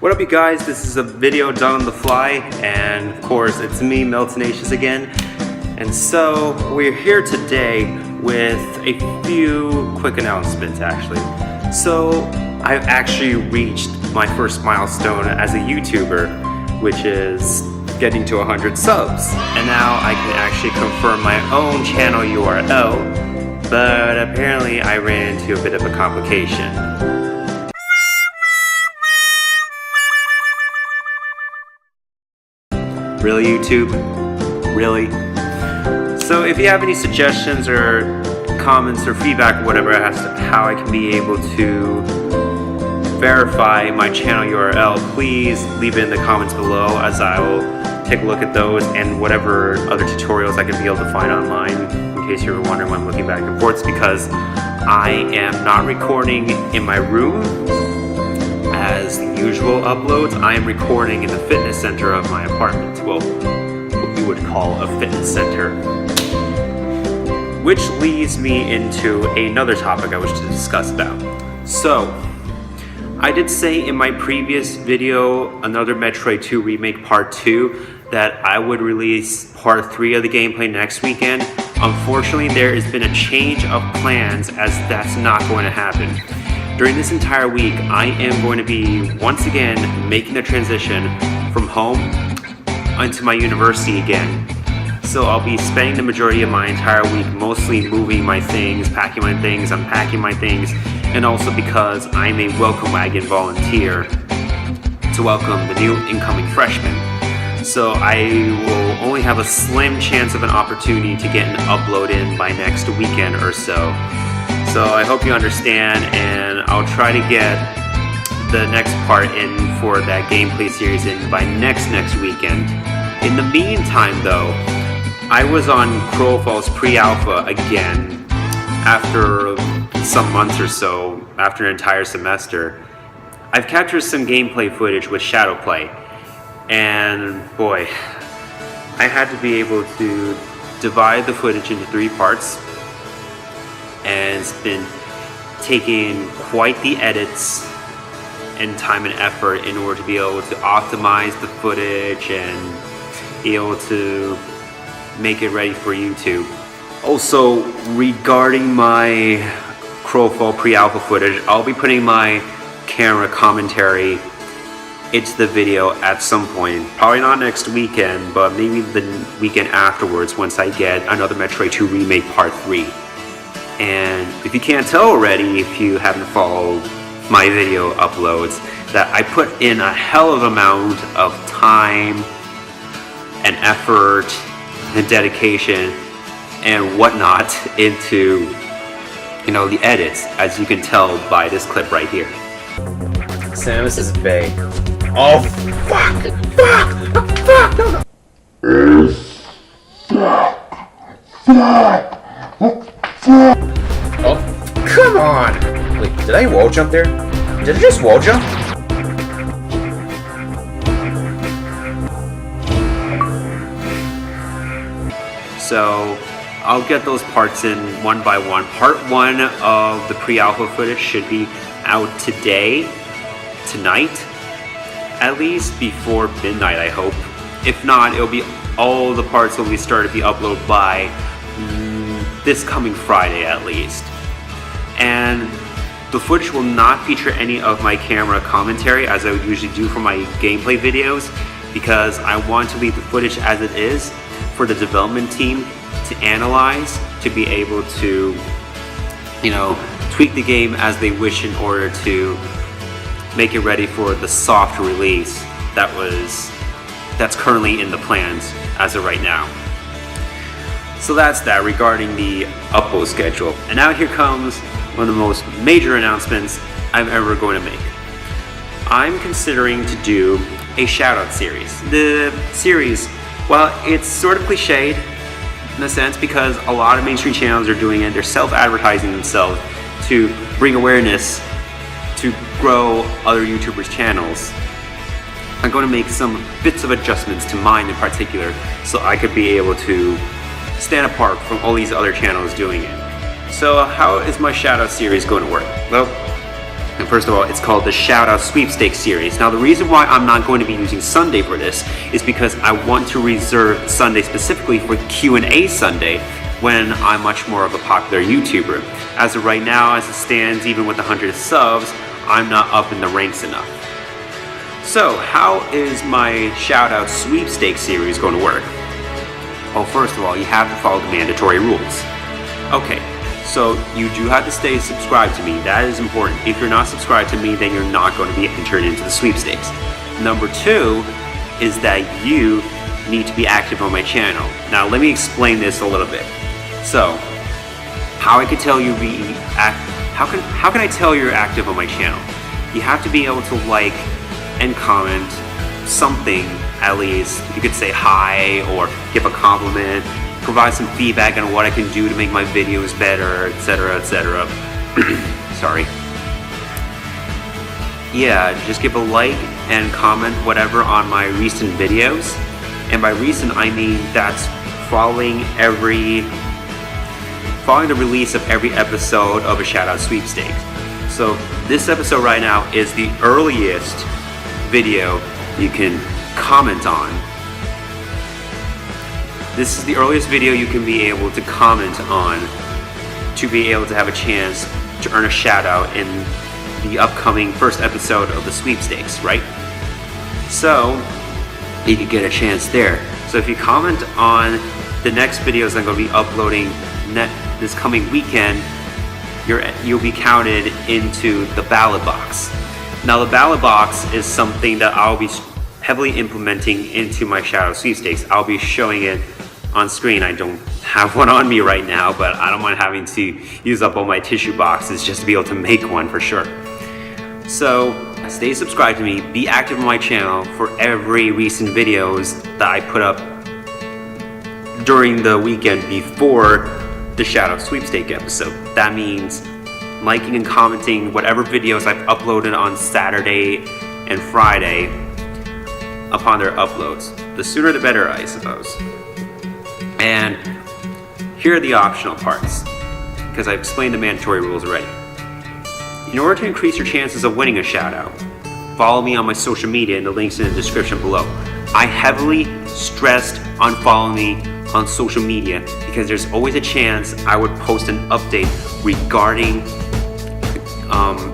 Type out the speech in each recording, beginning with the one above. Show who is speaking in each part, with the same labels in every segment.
Speaker 1: What up you guys, this is a video done on the fly, and of course it's me, Meltonacious again. And so we're here today with a few quick announcements actually. So I've actually reached my first milestone as a YouTuber, which is getting to 100 subs. And now I can actually confirm my own channel URL, but apparently I ran into a bit of a complication. Really, YouTube? Really? So if you have any suggestions or comments or feedback or whatever as to how I can be able to verify my channel URL, please leave it in the comments below, as I will take a look at those and whatever other tutorials I can be able to find online. In case you were wondering why I'm looking back and forth, it's because I am not recording in my room as the usual uploads. I am recording in the fitness center of my apartment. Well, what you would call a fitness center. Which leads me into another topic I wish to discuss about. So, I did say in my previous video, another Metroid 2 Remake Part 2, that I would release Part 3 of the gameplay next weekend. Unfortunately, there has been a change of plans, as that's not going to happen. During this entire week, I am going to be once again making the transition from home into my university again. So I'll be spending the majority of my entire week mostly moving my things, packing my things, unpacking my things, and also because I'm a welcome wagon volunteer to welcome the new incoming freshmen. So I will only have a slim chance of an opportunity to get an upload in by next weekend or so. So I hope you understand, and I'll try to get the next part in for that gameplay series in by next weekend. In the meantime though, I was on Crowfall's pre-alpha again after some months or so, after an entire semester. I've captured some gameplay footage with Shoutout play, and boy, I had to be able to divide the footage into 3 parts. And it's been taking quite the edits and time and effort in order to be able to optimize the footage and be able to make it ready for YouTube. Also, regarding my Crowfall pre-alpha footage, I'll be putting my camera commentary into the video at some point. Probably not next weekend, but maybe the weekend afterwards once I get another Metroid 2 Remake Part 3. And if you can't tell already, if you haven't followed my video uploads, that I put in a hell of an amount of time and effort and dedication and whatnot into, the edits, as you can tell by this clip right here. Samus is Bay. Oh, fuck! Oh, come on! Wait, did I wall jump there? Did I just wall jump? So, I'll get those parts in one by one. Part 1 of the pre-alpha footage should be out tonight, at least before midnight, I hope. If not, all the parts will be started to be uploaded by this coming Friday at least. And the footage will not feature any of my camera commentary as I would usually do for my gameplay videos, because I want to leave the footage as it is for the development team to analyze, to be able to, tweak the game as they wish in order to make it ready for the soft release that's currently in the plans as of right now. So that's that regarding the upload schedule. And now here comes one of the most major announcements I'm ever going to make. I'm considering to do a Shoutout series. The series, well, it's sort of cliched in a sense because a lot of mainstream channels are doing it. They're self-advertising themselves to bring awareness to grow other YouTubers' channels. I'm going to make some bits of adjustments to mine in particular so I could be able to stand apart from all these other channels doing it. So how is my Shoutout series going to work? Well, And first of all, it's called the Shoutout Sweepstake series. Now, the reason why I'm not going to be using Sunday for this is because I want to reserve Sunday specifically for Q&A Sunday when I'm much more of a popular YouTuber. As of right now, as it stands, even with 100 subs, I'm not up in the ranks enough. So, how is my Shoutout Sweepstake series going to work? Well, first of all, you have to follow the mandatory rules. Okay. So you do have to stay subscribed to me. That is important. If you're not subscribed to me, then you're not going to be entered into the sweepstakes. Number 2 is that you need to be active on my channel. Now let me explain this a little bit. So, how I can tell you how can I tell you're active on my channel? You have to be able to like and comment something at least. You could say hi or give a compliment. Provide some feedback on what I can do to make my videos better, etc., etc. Sorry. Yeah, just give a like and comment whatever on my recent videos. And by recent, I mean that's following the release of every episode of a Shoutout Sweepstakes. So this episode right now is the earliest video you can comment on. This is the earliest video you can be able to comment on to be able to have a chance to earn a shout out in the upcoming first episode of the sweepstakes, right? So you could get a chance there. So if you comment on the next videos I'm going to be uploading this coming weekend, you'll be counted into the ballot box. Now the ballot box is something that I'll be heavily implementing into my Shoutout Sweepstakes. I'll be showing it on screen. I don't have one on me right now, but I don't mind having to use up all my tissue boxes just to be able to make one for sure. So stay subscribed to me, be active on my channel for every recent videos that I put up during the weekend before the Shoutout Sweepstake episode. That means liking and commenting whatever videos I've uploaded on Saturday and Friday upon their uploads. The sooner the better, I suppose. And here are the optional parts, because I've explained the mandatory rules already. In order to increase your chances of winning a shoutout, follow me on my social media and the links in the description below. I heavily stressed on following me on social media because there's always a chance I would post an update regarding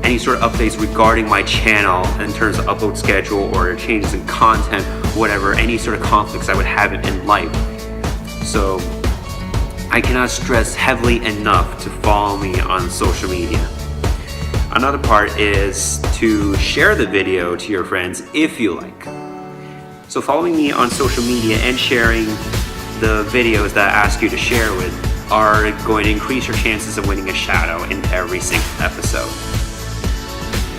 Speaker 1: any sort of updates regarding my channel in terms of upload schedule or changes in content, whatever, any sort of conflicts I would have in life. So I cannot stress heavily enough to follow me on social media. Another part is to share the video to your friends if you like. So following me on social media and sharing the videos that I ask you to share with are going to increase your chances of winning a shout out in every single episode.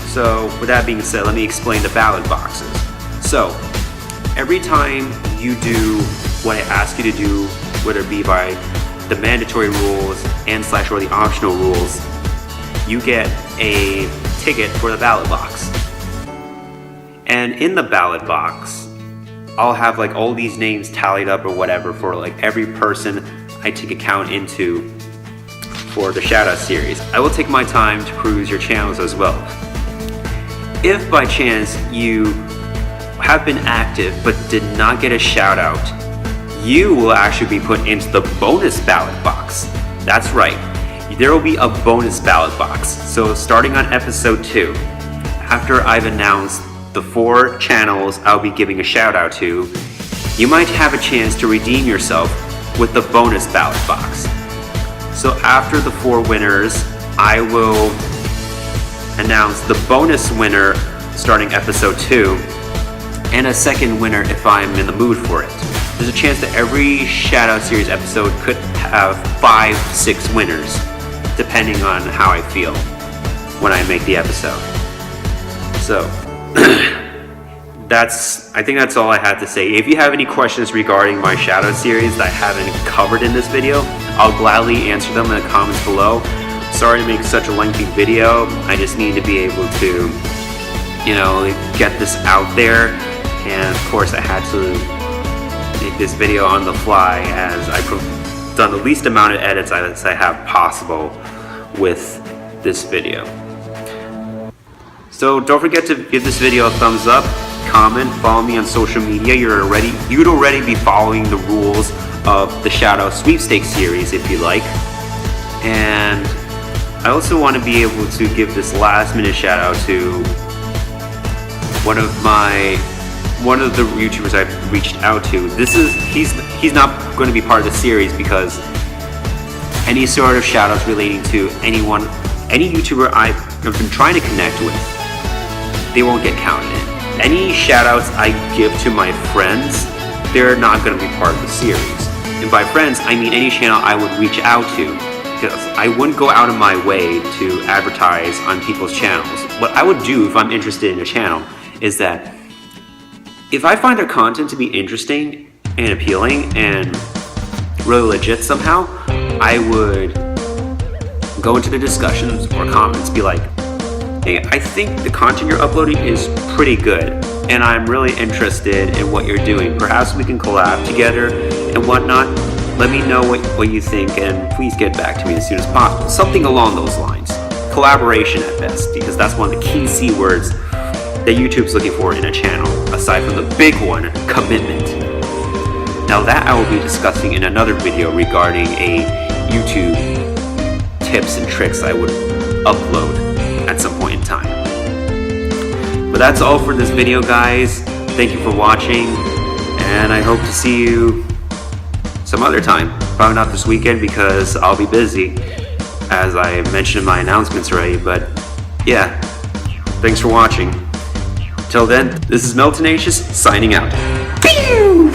Speaker 1: So with that being said, let me explain the ballot boxes. So every time you do what I ask you to do, whether it be by the mandatory rules and / or the optional rules, you get a ticket for the ballot box. And in the ballot box, I'll have like all these names tallied up or whatever for like every person I take account into for the Shoutout series. I will take my time to peruse your channels as well. If by chance you have been active but did not get a shout out, you will actually be put into the bonus ballot box. That's right, there will be a bonus ballot box. So starting on episode 2, after I've announced the 4 channels I'll be giving a shout out to, you might have a chance to redeem yourself with the bonus ballot box. So after the 4 winners, I will announce the bonus winner starting episode 2 and a second winner if I'm in the mood for it. There's a chance that every Shoutout series episode could have 5-6 winners depending on how I feel when I make the episode. So I think that's all I had to say. If you have any questions regarding my Shoutout series that I haven't covered in this video, I'll gladly answer them in the comments below. Sorry to make such a lengthy video. I just need to be able to, get this out there. And of course I had to make this video on the fly as I've done the least amount of edits as I have possible with this video. So don't forget to give this video a thumbs up, comment, follow me on social media. You'd already be following the rules of the Shoutout Sweepstake series if you like. And I also want to be able to give this last minute shout out to one of the YouTubers I've reached out to. He's not going to be part of the series because any sort of shout outs relating to any YouTuber I've been trying to connect with, they won't get counted in. Any shout outs I give to my friends, they're not going to be part of the series. And by friends, I mean any channel I would reach out to, because I wouldn't go out of my way to advertise on people's channels. What I would do if I'm interested in a channel is that if I find their content to be interesting and appealing and really legit somehow, I would go into the discussions or comments, be like, hey, I think the content you're uploading is pretty good, and I'm really interested in what you're doing. Perhaps we can collab together and whatnot. Let me know what you think, and please get back to me as soon as possible. Something along those lines. Collaboration at best, because that's one of the key C words that YouTube's looking for in a channel, aside from the big one, commitment. Now that I will be discussing in another video regarding a YouTube tips and tricks I would upload at some point in time. But that's all for this video, guys. Thank you for watching, and I hope to see you some other time. Probably not this weekend because I'll be busy, as I mentioned in my announcements already, but yeah, thanks for watching. Till then, this is Meltenacious signing out. Pew!